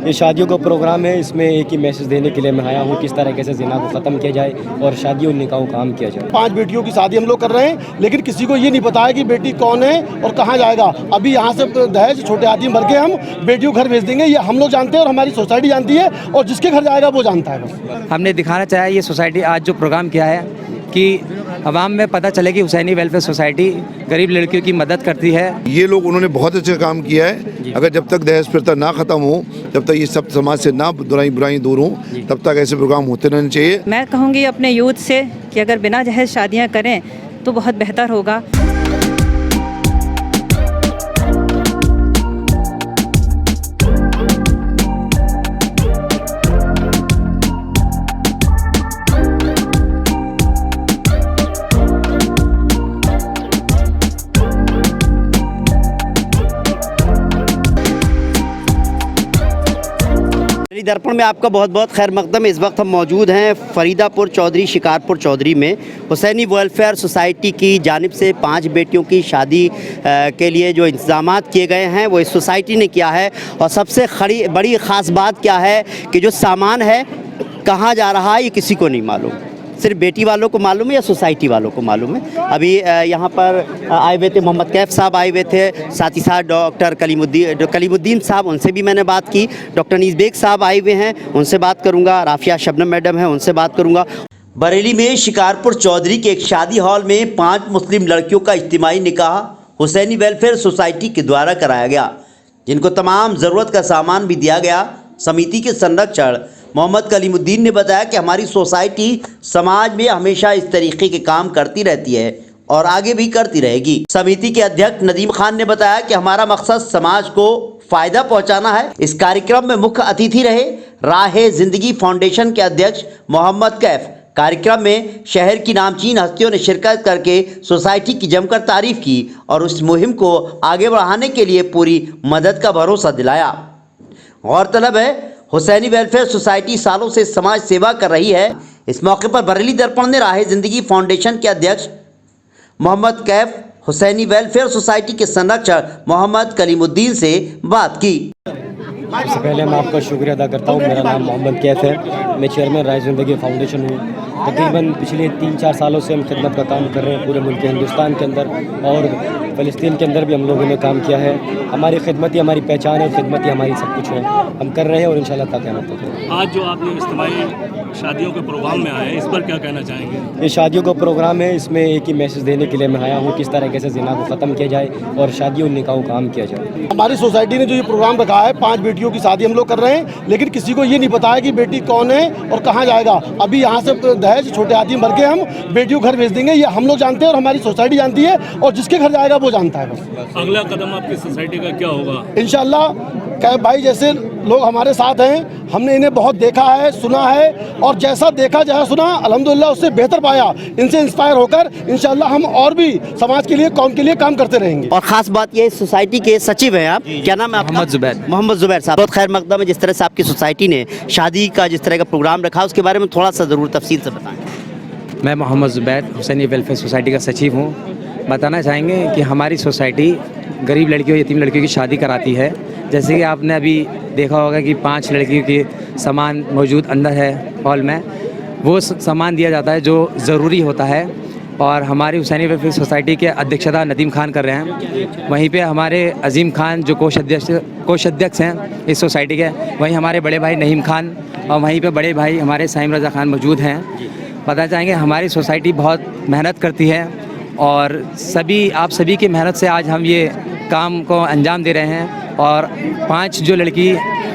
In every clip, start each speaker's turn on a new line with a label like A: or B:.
A: ये शादियों का प्रोग्राम है, इसमें एक ही मैसेज देने के लिए मैं आया हूँ, किस तरीके से ज़िना को ख़त्म किया जाए और शादी और निकाह को काम किया जाए।
B: 5 बेटियों की शादी हम लोग कर रहे हैं, लेकिन किसी को ये नहीं पता है कि बेटी कौन है और कहाँ जाएगा। अभी यहाँ से दहेज छोटे आदमी भर के हम बेटियों को घर भेज देंगे, ये हम लोग जानते हैं और हमारी सोसाइटी जानती है, और जिसके घर जाएगा वो जानता है। बस
C: हमने दिखाना चाहा ये सोसाइटी आज जो प्रोग्राम किया है कि अवाम में पता चले कि हुसैनी वेलफेयर सोसाइटी गरीब लड़कियों की मदद करती है।
D: ये लोग उन्होंने बहुत अच्छा काम किया है। अगर जब तक दहेज प्रथा ना ख़त्म हो, जब तक ये सब समाज से ना बुराई दूर हो, तब तक ऐसे प्रोग्राम होते रहने चाहिए।
E: मैं कहूँगी अपने यूथ से कि अगर बिना दहेज शादियाँ करें तो बहुत बेहतर होगा।
F: दर्पण में आपका बहुत बहुत खैर मकदम। इस वक्त हम मौजूद हैं फरीदापुर चौधरी शिकारपुर चौधरी में। हुसैनी वेलफेयर सोसाइटी की जानिब से 5 बेटियों की शादी के लिए जो इंतजामात किए गए हैं वो इस सोसाइटी ने किया है। और सबसे बड़ी ख़ास बात क्या है कि जो सामान है कहाँ जा रहा है ये किसी को नहीं मालूम, सिर्फ बेटी वालों को मालूम है या सोसाइटी वालों को मालूम है। अभी यहाँ पर आए हुए थे मोहम्मद कैफ साहब, आए हुए थे, साथ ही साथ डॉक्टर कलीमुद्दीन साहब, उनसे भी मैंने बात की। डॉक्टर नीस बेग साहब आए हुए हैं, उनसे बात करूँगा। राफिया शबनम मैडम है, उनसे बात करूँगा। बरेली में शिकारपुर चौधरी के एक शादी हॉल में 5 मुस्लिम लड़कियों का इज्तिमाई निकाह हुसैनी वेलफेयर सोसाइटी के द्वारा कराया गया, जिनको तमाम ज़रूरत का सामान भी दिया गया। समिति के संरक्षक मोहम्मद कलीमुद्दीन ने बताया कि हमारी सोसाइटी समाज में हमेशा इस तरीके के काम करती रहती है और आगे भी करती रहेगी। समिति के अध्यक्ष नदीम खान ने बताया कि हमारा मकसद समाज को फायदा पहुंचाना है। इस कार्यक्रम में मुख्य अतिथि रहे राहे जिंदगी फाउंडेशन के अध्यक्ष मोहम्मद कैफ। कार्यक्रम में शहर की नामचीन हस्तियों ने शिरकत करके सोसाइटी की जमकर तारीफ की और उस मुहिम को आगे बढ़ाने के लिए पूरी मदद का भरोसा दिलाया। गौरतलब है हुसैनी वेलफेयर सोसाइटी सालों से समाज सेवा कर रही है। इस मौके पर बरेली दर्पण ने राहे जिंदगी फाउंडेशन के अध्यक्ष मोहम्मद कैफ, हुसैनी वेलफेयर सोसाइटी के संरक्षक मोहम्मद कलीमुद्दीन से बात की।
A: सबसे पहले मैं आपका शुक्रिया अदा करता हूँ। मेरा नाम मोहम्मद कैफ है, मैं चेयरमैन राहे ज़िंदगी फाउंडेशन हूँ। तकरीबन पिछले 3-4 सालों से हम खिदमत का काम कर रहे हैं पूरे मुल्क हिंदुस्तान के अंदर, और फ़लस्तीन के अंदर भी हम लोगों ने काम किया है। हमारी खिदमत ही हमारी पहचान है, खिदमत ही हमारी सब कुछ है। हम कर रहे हैं और इंशाल्लाह तक कहना तक।
G: आज जो आपने इज्तिमाई शादियों के प्रोग्राम में आए हैं, इस पर क्या कहना चाहेंगे?
A: ये शादियों का प्रोग्राम है, इसमें एक ही मैसेज देने के लिए मैं आया हूँ, किस तरीके से ज़िना को ख़त्म किया जाए और शादी और निकाह को काम किया जाए।
B: हमारी सोसाइटी ने जो ये प्रोग्राम रखा है, 5 बेटियों की शादी हम लोग कर रहे हैं, लेकिन किसी को ये नहीं पता है कि बेटी कौन है और कहाँ जाएगा। अभी यहाँ से दहेज छोटे आदमी भर के हम बेटियों को घर भेज देंगे, ये हम लोग जानते हैं और हमारी सोसाइटी जानती है, और जिसके घर जाएगा वो जानता है। बस
G: अगला कदम आपकी सोसाइटी का क्या होगा?
B: इंशाल्लाह कैफ भाई जैसे लोग हमारे साथ हैं, हमने इन्हें बहुत देखा है, सुना है, और जैसा देखा जैसा सुना अल्हम्दुलिल्लाह उससे बेहतर पाया। इनसे इंस्पायर होकर इंशाल्लाह हम और भी समाज के लिए, कौम के लिए काम करते रहेंगे।
F: और ख़ास बात ये सोसाइटी के सचिव हैं आप, क्या नाम है आपका? मोहम्मद ज़ुबैर साहब, बहुत खैर मकदम है। जिस तरह से आपकी सोसाइटी ने शादी का जिस तरह का प्रोग्राम रखा, उसके बारे में थोड़ा सा ज़रूर तफसील से बताएँ।
C: मैं मोहम्मद ज़ुबैर हुसैनी वेलफेयर सोसाइटी का सचिव हूँ। बताना चाहेंगे कि हमारी सोसाइटी गरीब लड़कियों, यतीम लड़कियों की शादी कराती है। जैसे कि आपने अभी देखा होगा कि 5 लड़कियों की सामान मौजूद अंदर है हॉल में, वो सामान दिया जाता है जो ज़रूरी होता है। और हमारी हुसैनी वेलफेयर सोसाइटी के अध्यक्षता नदीम खान कर रहे हैं। वहीं पे हमारे अजीम खान जो कोषाध्यक्ष हैं इस सोसाइटी के, वहीं हमारे बड़े भाई नहीम खान और वहीं पे बड़े भाई हमारे साइम रज़ा खान मौजूद हैं। बताना चाहेंगे हमारी सोसाइटी बहुत मेहनत करती है और आप सभी की मेहनत से आज हम ये काम को अंजाम दे रहे हैं। और 5 जो लड़की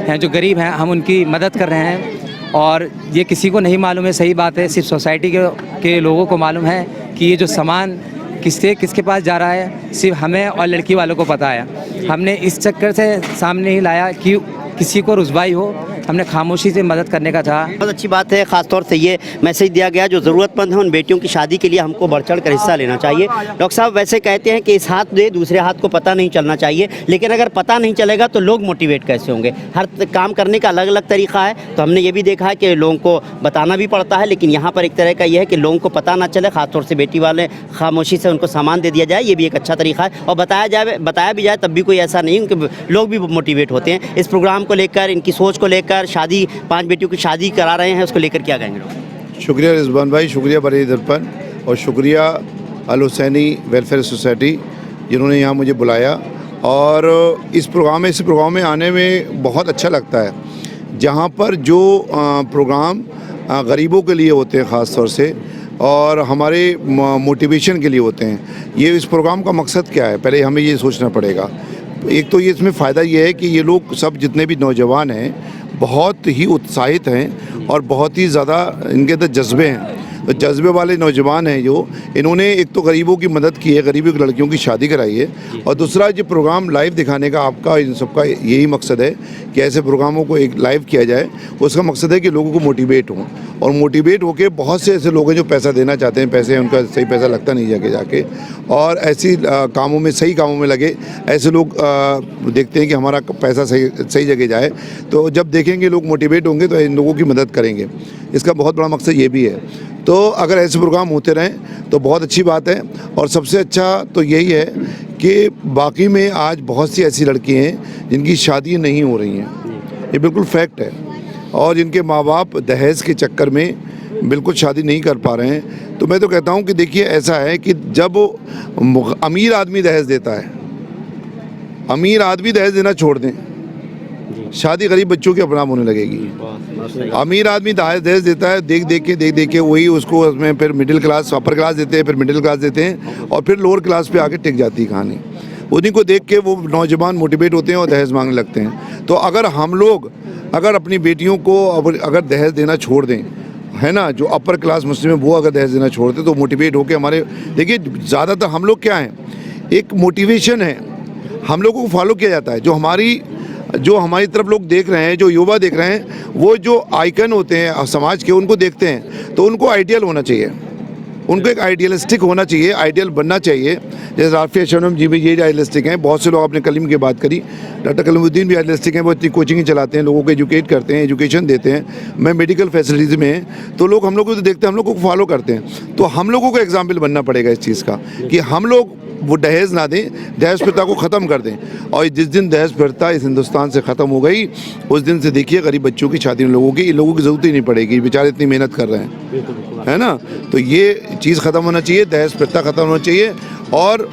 C: हैं जो गरीब हैं, हम उनकी मदद कर रहे हैं। और ये किसी को नहीं मालूम है, सही बात है, सिर्फ सोसाइटी के लोगों को मालूम है कि ये जो सामान किसके पास जा रहा है, सिर्फ हमें और लड़की वालों को पता है। हमने इस चक्कर से सामने ही लाया कि किसी को रुसवाई हो, हमने खामोशी से मदद करने का था।
F: बहुत अच्छी बात है। ख़ासतौर से ये मैसेज दिया गया जो ज़रूरतमंद है उन बेटियों की शादी के लिए हमको बढ़ चढ़ कर हिस्सा लेना चाहिए। डॉक्टर साहब वैसे कहते हैं कि इस हाथ दे दूसरे हाथ को पता नहीं चलना चाहिए, लेकिन अगर पता नहीं चलेगा तो लोग मोटिवेट कैसे होंगे? हर काम करने का अलग अलग तरीका है। तो हमने ये भी देखा है कि लोगों को बताना भी पड़ता है, लेकिन यहाँ पर एक तरह का ये है कि लोगों को पता ना चले, ख़ासतौर से बेटी वाले खामोशी से उनको सामान दे दिया जाए, ये भी एक अच्छा तरीका है। और बताया भी जाए तब भी कोई ऐसा नहीं कि लोग भी मोटिवेट होते हैं। इस प्रोग्राम को लेकर, इनकी सोच को लेकर, शादी 5 बेटियों की शादी करा रहे हैं, उसको लेकर क्या कहेंगे लोग?
D: शुक्रिया रिजवान भाई, शुक्रिया बरेली दर्पण और शुक्रिया अल हुसैनी वेलफेयर सोसाइटी जिन्होंने यहाँ मुझे बुलाया। और इस प्रोग्राम में आने में बहुत अच्छा लगता है, जहाँ पर जो प्रोग्राम गरीबों के लिए होते हैं ख़ास तौर से और हमारे मोटिवेशन के लिए होते हैं। ये इस प्रोग्राम का मकसद क्या है, पहले हमें ये सोचना पड़ेगा। एक तो ये इसमें फ़ायदा ये है कि ये लोग सब जितने भी नौजवान हैं बहुत ही उत्साहित हैं और बहुत ही ज़्यादा इनके अंदर जज्बे हैं। तो जज्बे वाले नौजवान हैं जो इन्होंने एक तो गरीबों की मदद की है, गरीबी की लड़कियों की शादी कराई है, और दूसरा ये प्रोग्राम लाइव दिखाने का आपका इन सबका यही मकसद है कि ऐसे प्रोग्रामों को एक लाइव किया जाए। उसका मकसद है कि लोगों को मोटिवेट हों, और मोटिवेट होकर बहुत से ऐसे लोग हैं जो पैसा देना चाहते हैं, पैसे उनका सही पैसा लगता नहीं जाके और ऐसी कामों में सही कामों में लगे। ऐसे लोग देखते हैं कि हमारा पैसा सही जगह जाए, तो जब देखेंगे लोग मोटिवेट होंगे तो इन लोगों की मदद करेंगे। इसका बहुत बड़ा मकसद ये भी है। तो अगर ऐसे प्रोग्राम होते रहें तो बहुत अच्छी बात है। और सबसे अच्छा तो यही है कि बाकी में आज बहुत सी ऐसी लड़की हैं जिनकी शादी नहीं हो रही हैं, ये बिल्कुल फैक्ट है, और जिनके माँ बाप दहेज के चक्कर में बिल्कुल शादी नहीं कर पा रहे हैं। तो मैं तो कहता हूँ कि देखिए ऐसा है कि जब अमीर आदमी दहेज देता है, अमीर आदमी दहेज देना छोड़ दें, शादी गरीब बच्चों के अपना होने लगेगी। अमीर आदमी दहेज देता है, देख देख के वही उसको उसमें फिर मिडिल क्लास, अपर क्लास देते हैं, फिर मिडिल क्लास देते हैं, और फिर लोअर क्लास पे आके टिक जाती है कहानी। उन्हीं को देख के वो नौजवान मोटिवेट होते हैं और दहेज मांगने लगते हैं। तो अगर हम लोग अगर अपनी बेटियों को अगर दहेज देना छोड़ दें, है ना, जो अपर क्लास मुस्लिम है वो अगर दहेज देना छोड़ दें तो मोटिवेट होकर हमारे, देखिए ज़्यादातर हम लोग क्या हैं, एक मोटिवेशन है, हम लोगों को फॉलो किया जाता है। जो हमारी तरफ लोग देख रहे हैं, जो युवा देख रहे हैं, वो जो आइकन होते हैं समाज के उनको देखते हैं, तो उनको आइडियल होना चाहिए, उनको एक आइडियलिस्टिक होना चाहिए, आइडियल बनना चाहिए। जैसे राफिया शबनम जी भी ये आइडियलिस्टिक हैं, बहुत से लोग आपने कलीम की बात करी, डॉक्टर कलीमुद्दीन भी आइडियलिस्टिक हैं, वो इतनी कोचिंग चलाते हैं, लोगों को एजुकेट करते हैं, एजुकेशन देते हैं। मैं मेडिकल फैसिलिटीज़ में हैं, तो लोग हम लोग को तो देखते हैं, हम लोग को फॉलो करते हैं। तो हम लोगों को एग्जाम्पल बनना पड़ेगा इस चीज़ का कि हम लोग वो दहेज ना दें, दहेज प्रथा को ख़त्म कर दें। और जिस दिन दहेज प्रथा इस हिंदुस्तान से ख़त्म हो गई, उस दिन से देखिए गरीब बच्चों की शादी इन लोगों की ज़रूरत ही नहीं पड़ेगी, बेचारे इतनी मेहनत कर रहे हैं, है ना। तो ये चीज़ ख़त्म होना चाहिए, दहेज प्रथा ख़त्म होना चाहिए। और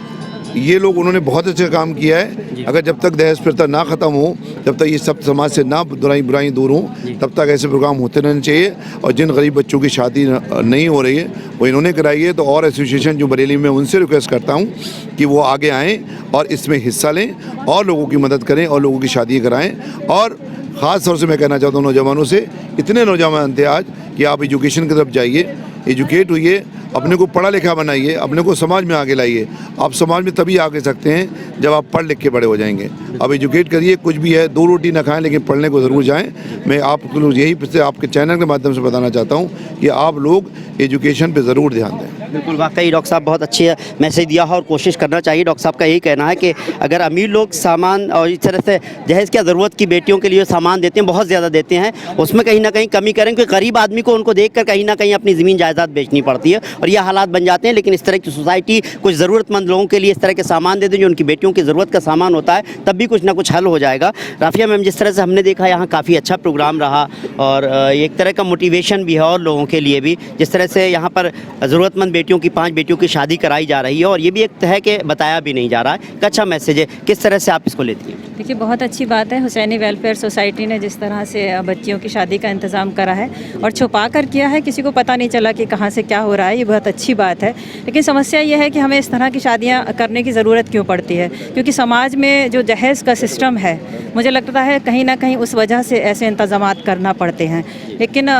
D: ये लोग उन्होंने बहुत अच्छा काम किया है। अगर जब तक दहेज प्रथा ना ख़त्म हो, जब तक ये सब समाज से ना बुराई दूर हो, तब तक ऐसे प्रोग्राम होते रहने चाहिए। और जिन गरीब बच्चों की शादी नहीं हो रही है वो इन्होंने कराई है, तो और एसोसिएशन जो बरेली में, उनसे रिक्वेस्ट करता हूँ कि वो आगे आएँ और इसमें हिस्सा लें और लोगों की मदद करें और लोगों की शादी कराएँ। और ख़ास तौर से मैं कहना चाहता हूँ नौजवानों से, इतने नौजवान थे आज कि आप एजुकेशन की तरफ जाइए, एजुकेट होइए, अपने को पढ़ा लिखा बनाइए, अपने को समाज में आगे लाइए। आप समाज में तभी आगे सकते हैं जब आप पढ़ लिख के बड़े हो जाएंगे। अब एजुकेट करिए, कुछ भी है, 2 रोटी ना खाएं लेकिन पढ़ने को ज़रूर जाएं। मैं आपको यही से आपके चैनल के माध्यम से बताना चाहता हूं कि आप लोग एजुकेशन पे ज़रूर ध्यान दें।
F: बिल्कुल, वाकई डॉक्टर साहब बहुत अच्छे मैसेज दिया है और कोशिश करना चाहिए। डॉक्टर साहब का यही कहना है कि अगर अमीर लोग सामान और इस तरह से दहेज क्या ज़रूरत की बेटियों के लिए सामान देते हैं, बहुत ज़्यादा देते हैं, उसमें कहीं ना कहीं कमी करें, क्योंकि गरीब आदमी को उनको देख कर कहीं ना कहीं अपनी ज़मीन जायदाद बेचनी पड़ती है और ये हालात बन जाते हैं। लेकिन इस तरह की सोसाइटी कुछ ज़रूरतमंद लोगों के लिए इस तरह के सामान दे दें जो उनकी बेटियों की ज़रूरत का सामान होता है, तब भी कुछ ना कुछ हल हो जाएगा। राफिया मैम, जिस तरह से हमने देखा यहाँ काफ़ी अच्छा प्रोग्राम रहा और एक तरह का मोटिवेशन भी है और लोगों के लिए भी, जिस तरह से यहाँ पर ज़रूरतमंद बेटियों की 5 बेटियों की शादी कराई जा रही है और ये भी एक है कि बताया भी नहीं जा रहा है। एक अच्छा मैसेज है, किस तरह से आप इसको लेती हैं?
E: देखिए, बहुत अच्छी बात है हुसैनी वेलफेयर सोसाइटी ने जिस तरह से बच्चियों की शादी का इंतज़ाम करा है और छुपा कर किया है, किसी को पता नहीं चला कि कहाँ से क्या हो रहा है, ये बहुत अच्छी बात है। लेकिन समस्या ये है कि हमें इस तरह की शादियाँ करने की ज़रूरत क्यों पड़ती है, क्योंकि समाज में जो दहेज का सिस्टम है, मुझे लगता है कहीं ना कहीं उस वजह से ऐसे इंतज़ामात करना पड़ते हैं। लेकिन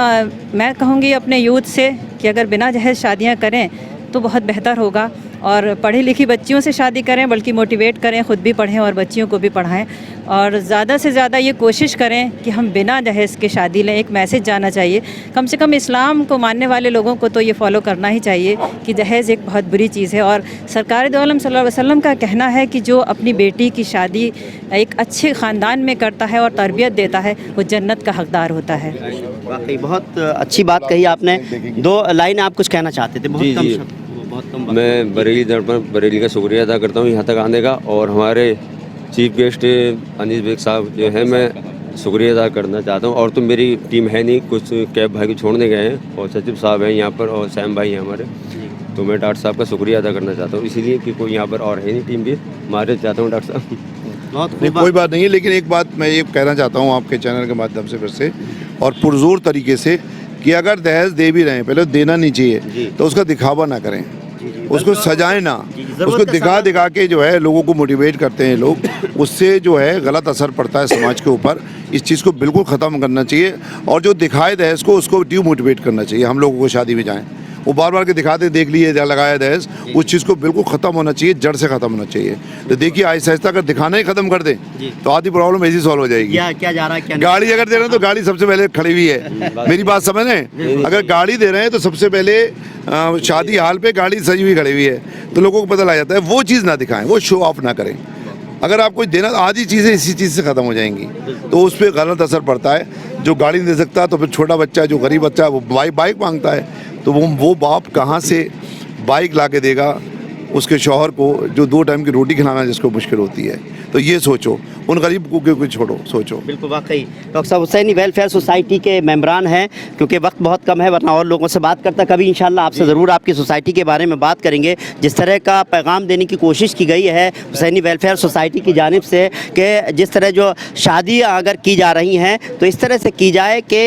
E: मैं कहूँगी अपने यूथ से कि अगर बिना दहेज शादियाँ करें तो बहुत बेहतर होगा और पढ़ी लिखी बच्चियों से शादी करें, बल्कि मोटिवेट करें, ख़ुद भी पढ़ें और बच्चियों को भी पढ़ाएं और ज़्यादा से ज़्यादा ये कोशिश करें कि हम बिना दहेज के शादी लें। एक मैसेज जाना चाहिए, कम से कम इस्लाम को मानने वाले लोगों को तो ये फॉलो करना ही चाहिए कि दहेज एक बहुत बुरी चीज़ है। और सरकार दो आलम सल्लल्लाहु अलैहि वसल्लम का कहना है कि जो अपनी बेटी की शादी एक अच्छे ख़ानदान में करता है और तरबियत देता है, वो जन्नत का हकदार होता है।
F: वाकई बहुत अच्छी बात कही आपने। 2 लाइन आप कुछ कहना चाहते थे? बहुत कम
H: मैं बरेली दर्पण बरेली का शुक्रिया अदा करता हूँ यहाँ तक आने का, और हमारे चीफ गेस्ट अनीस बेग साहब जो है, मैं शुक्रिया अदा करना चाहता हूँ। और तो मेरी टीम है नहीं, कुछ कैब भाई को छोड़ने गए हैं और सचिव साहब हैं यहाँ पर और सैम भाई हैं हमारे, तो मैं डॉक्टर साहब का शुक्रिया अदा करना चाहता हूँ, इसीलिए कि कोई यहाँ पर और है नहीं टीम भी, मारे चाहता हूँ डॉक्टर साहब।
D: नहीं, कोई बात नहीं है, लेकिन एक बात मैं ये कहना चाहता हूँ आपके चैनल के माध्यम से फिर से और पुरजोर तरीके से कि अगर दहेज दे भी रहे हैं, पहले देना नहीं चाहिए, तो उसका दिखावा ना करें, उसको सजाएं ना, उसको दिखा के जो है लोगों को मोटिवेट करते हैं लोग, उससे जो है गलत असर पड़ता है समाज के ऊपर। इस चीज़ को बिल्कुल ख़त्म करना चाहिए और जो दिखाए दहेज को उसको डिमोटिवेट करना चाहिए। हम लोगों को शादी में जाएं, वो बार बार के दिखाते देख लिए जहाँ लगाया दहेज, उस चीज़ को बिल्कुल ख़त्म होना चाहिए, जड़ से ख़त्म होना चाहिए। तो देखिए आहिस्ता आहिस्ता अगर दिखाना ही ख़त्म कर दें तो आधी प्रॉब्लम ऐसी सॉल्व हो जाएगी।
F: क्या जा रहा है, क्या
D: गाड़ी अगर दे रहे हैं तो गाड़ी सबसे पहले खड़ी हुई है, मेरी बात समझ रहे हैं? अगर गाड़ी दे रहे हैं तो सबसे पहले शादी हाल पे गाड़ी सजी हुई खड़ी हुई है, तो लोगों को पता लग जाता है। वो चीज़ ना दिखाएं, वो शो ऑफ ना करें। अगर आप कुछ देना, आधी चीज़ें इसी चीज़ से ख़त्म हो जाएंगी, तो उस पर गलत असर पड़ता है। जो गाड़ी नहीं दे सकता तो फिर छोटा बच्चा, जो गरीब बच्चा है, वो बाइक मांगता है, तो वो बाप कहाँ से बाइक ला के देगा उसके शौहर को, जो 2 टाइम की रोटी खिलाना जिसको मुश्किल होती है। तो ये सोचो, उन गरीब को छोड़ो, सोचो।
F: बिल्कुल, वाकई डॉक्टर साहब हुसैनी वेलफेयर सोसाइटी के मेंबरान हैं, क्योंकि वक्त बहुत कम है, वरना और लोगों से बात करता। कभी इंशाल्लाह आपसे ज़रूर आपकी सोसाइटी के बारे में बात करेंगे। जिस तरह का पैगाम देने की कोशिश की गई है हुसैनी वेलफेयर सोसाइटी की जानिब से कि जिस तरह जो शादी अगर की जा रही हैं तो इस तरह से की जाए कि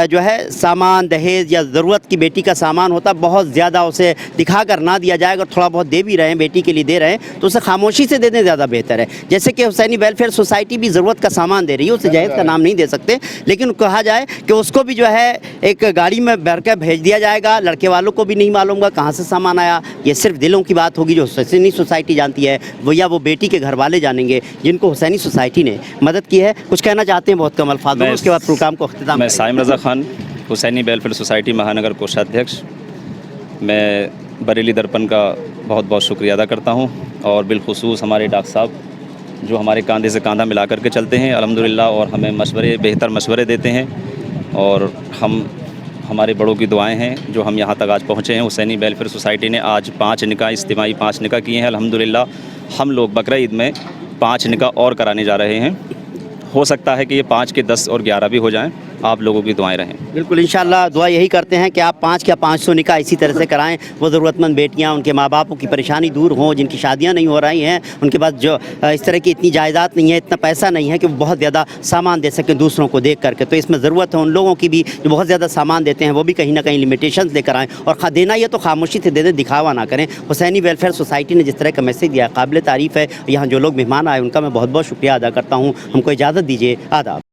F: जो है सामान, दहेज या ज़रूरत की बेटी का सामान होता, बहुत ज़्यादा उसे दिखा कर ना दिया जाए। अगर थोड़ा बहुत दे भी रहे हैं, बेटी के लिए दे रहे हैं, तो उसे खामोशी से दे दें, ज़्यादा बेहतर है। जैसे कि हुसैनी वेलफेयर सोसाइटी भी ज़रूरत का सामान दे रही है, उसे दहेज का नाम नहीं दे सकते, लेकिन कहा जाए कि उसको भी जो है एक गाड़ी में भर कर भेज दिया जाएगा। लड़के वालों को भी नहीं मालूम होगा कहाँ से सामान आया। ये सिर्फ दिलों की बात होगी, जो हुसैनी सोसाइटी जानती है वो, या वो बेटी के घर वाले जानेंगे जिनको हुसैनी सोसाइटी ने मदद की है। कुछ कहना चाहते हैं बहुत कम अल्फाज में, उसके बाद प्रोग्राम को अख्तिताम।
I: मैं साइम रज़ा खान, हुसैनी वेलफेयर सोसाइटी महानगर कोषाध्यक्ष। मैं बरेली दर्पण का बहुत बहुत शुक्रिया अदा करता हूँ, और बिलखुसूस हमारे डॉक्टर साहब जो हमारे कंधे से कंधा मिला करके चलते हैं अल्हम्दुलिल्लाह, और हमें बेहतर मशवरे देते हैं, और हमारे बड़ों की दुआएं हैं जो हम यहाँ तक आज पहुँचे हैं। हुसैनी वेलफेयर सोसाइटी ने आज 5 निकाह, इज्तिमाई 5 निकाह किए हैं अल्हम्दुलिल्लाह। हम लोग बकरा ईद में 5 निकाह और कराने जा रहे हैं। हो सकता है कि ये 5 के 10 और 11 भी हो जाएं। आप लोगों की दुआएं रहें।
F: बिल्कुल, इंशाल्लाह दुआ यही करते हैं कि आप 5 या 500 निकाह इसी तरह से कराएं। वो ज़रूरतमंद बेटियां, उनके माँ बापों की परेशानी दूर हों, जिनकी शादियां नहीं हो रही हैं, उनके पास जो इस तरह की इतनी जायदाद नहीं है, इतना पैसा नहीं है कि वो बहुत ज़्यादा सामान दे सकें दूसरों को देख करके। तो इसमें ज़रूरत है उन लोगों की भी जो बहुत ज़्यादा सामान देते हैं, वो भी कहीं ना कहीं लिमिटेशंस लेकर आएँ, और देना ये तो खामोशी से दे दें, दिखावा ना करें। हुसैनी वेलफेयर सोसाइटी ने जिस तरह का मैसेज दिया, काबिल तारीफ़ है। यहाँ जो लोग मेहमान आए उनका मैं बहुत बहुत शुक्रिया अदा करता हूँ। हमको इजाज़त दीजिए, आदाब।